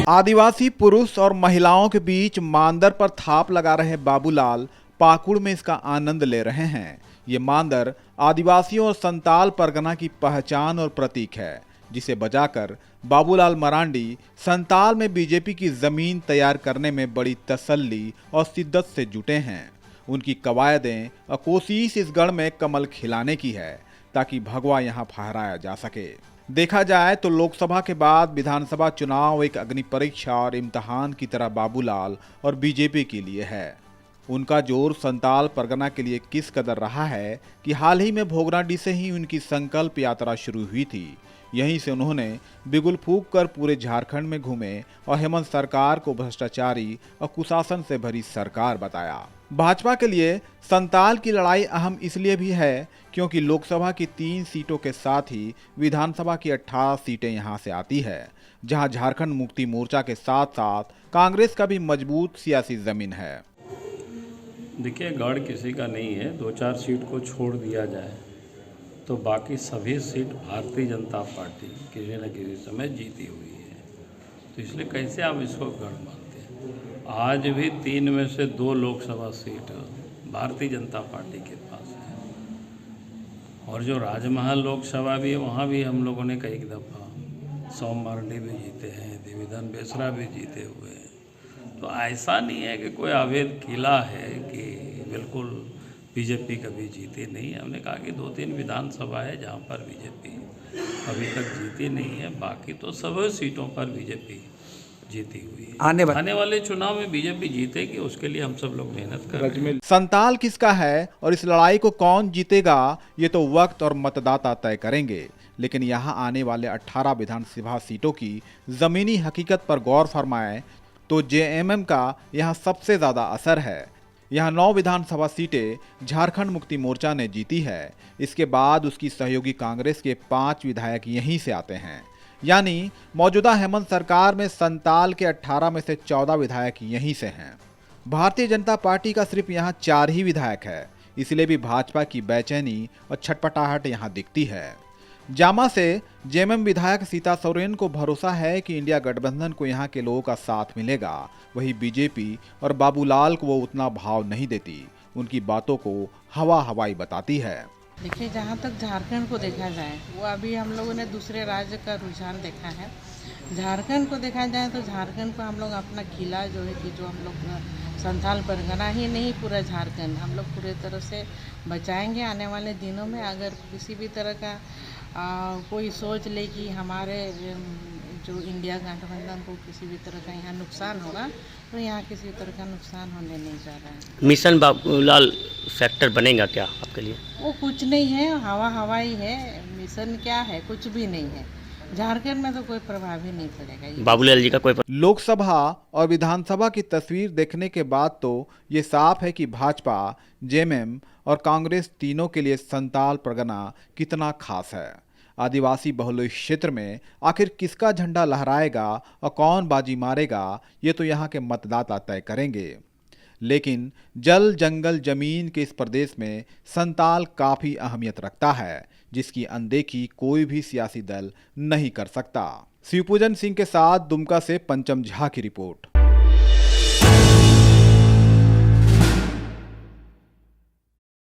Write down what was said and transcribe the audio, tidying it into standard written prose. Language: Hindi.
आदिवासी पुरुष और महिलाओं के बीच मांदर पर थाप लगा रहे बाबूलाल पाकुड़ में इसका आनंद ले रहे हैं। ये मांदर आदिवासियों और संताल परगना की पहचान और प्रतीक है, जिसे बजाकर बाबूलाल मरांडी संताल में बीजेपी की जमीन तैयार करने में बड़ी तसल्ली और शिद्दत से जुटे हैं। उनकी कवायदें और कोशिश इस गढ़ में कमल खिलाने की है, ताकि भगवा यहाँ फहराया जा सके। देखा जाए तो लोकसभा के बाद विधानसभा चुनाव एक अग्नि परीक्षा और इम्तिहान की तरह बाबूलाल और बीजेपी के लिए है। उनका जोर संताल परगना के लिए किस कदर रहा है कि हाल ही में भोगनाडीह से ही उनकी संकल्प यात्रा शुरू हुई थी। यहीं से उन्होंने बिगुल फूंक कर पूरे झारखंड में घूमे और हेमंत सरकार को भ्रष्टाचारी और कुशासन से भरी सरकार बताया। भाजपा के लिए संताल की लड़ाई अहम इसलिए भी है क्योंकि लोकसभा की 3 सीटों के साथ ही विधानसभा की 18 सीटें यहां से आती है, जहां झारखंड मुक्ति मोर्चा के साथ साथ कांग्रेस का भी मजबूत सियासी जमीन है। देखिए, गढ़ किसी का नहीं है। 2-4 सीट को छोड़ दिया जाए तो बाकी सभी सीट भारतीय जनता पार्टी किसी न किसी समय जीती हुई है, तो इसलिए कैसे आप इसको गढ़ मानते हैं। आज भी 3 में से 2 लोकसभा सीट भारतीय जनता पार्टी के पास है, और जो राजमहल लोकसभा भी है वहाँ भी हम लोगों ने कई दफ़ा सोम मार्डी भी जीते हैं, देवीधन बेसरा भी जीते हुए हैं। तो ऐसा नहीं है कि कोई अवैध किला है कि बिल्कुल बीजेपी कभी जीती नहीं है। हमने कहा कि 2-3 विधानसभा है जहाँ पर बीजेपी अभी तक जीती नहीं है, बाकी तो सभी सीटों पर बीजेपी जीती हुई है। आने वाले चुनाव में बीजेपी जीतेगी, उसके लिए हम सब लोग मेहनत कर रहे हैं। संताल किसका है और इस लड़ाई को कौन जीतेगा, ये तो वक्त और मतदाता तय करेंगे। लेकिन यहाँ आने वाले 18 विधानसभा सीटों की जमीनी हकीकत पर गौर फरमाएं तो जेएमएम का यहाँ सबसे ज्यादा असर है। यहाँ 9 विधानसभा सीटें झारखंड मुक्ति मोर्चा ने जीती है। इसके बाद उसकी सहयोगी कांग्रेस के 5 विधायक यहीं से आते हैं। यानी मौजूदा हेमंत सरकार में संताल के 18 में से 14 विधायक यहीं से हैं। भारतीय जनता पार्टी का सिर्फ यहाँ 4 ही विधायक है, इसलिए भी भाजपा की बेचैनी और छटपटाहट यहाँ दिखती है। जामा से जेएमएम विधायक सीता सोरेन को भरोसा है कि इंडिया गठबंधन को यहाँ के लोगों का साथ मिलेगा। वही बीजेपी और बाबूलाल को वो उतना भाव नहीं देती, उनकी बातों को हवा हवाई बताती है। देखिए, जहाँ तक झारखंड को देखा जाए, वो अभी हम लोगों ने दूसरे राज्य का रुझान देखा है। झारखंड को देखा जाए तो झारखंड को हम लोग अपना किला जो है कि जो हम लोग संथाल परगना ही नहीं, पूरा झारखंड हम लोग पूरे तरह से बचाएंगे। आने वाले दिनों में अगर किसी भी तरह का कोई सोच ले कि हमारे जो इंडिया गठबंधन को किसी भी तरह का यहाँ नुकसान होगा, तो यहाँ किसी तरह का नुकसान होने नहीं जा रहा है। मिशन बाबूलाल फैक्टर बनेगा क्या आपके लिए? वो कुछ नहीं है, हवा हवाई है। मिशन क्या है? कुछ भी नहीं है। झारखंड में तो कोई प्रभाव ही नहीं पड़ेगा बाबूलाल जी का कोई। लोकसभा और विधानसभा की तस्वीर देखने के बाद तो ये साफ है कि भाजपा, जेएमएम और कांग्रेस तीनों के लिए संताल परगना कितना खास है। आदिवासी बहुल क्षेत्र में आखिर किसका झंडा लहराएगा और कौन बाजी मारेगा, ये तो यहाँ के मतदाता तय करेंगे। लेकिन जल जंगल जमीन के इस प्रदेश में संताल काफी अहमियत रखता है, जिसकी अनदेखी कोई भी सियासी दल नहीं कर सकता। शिवपूजन सिंह के साथ दुमका से पंचम झा की रिपोर्ट।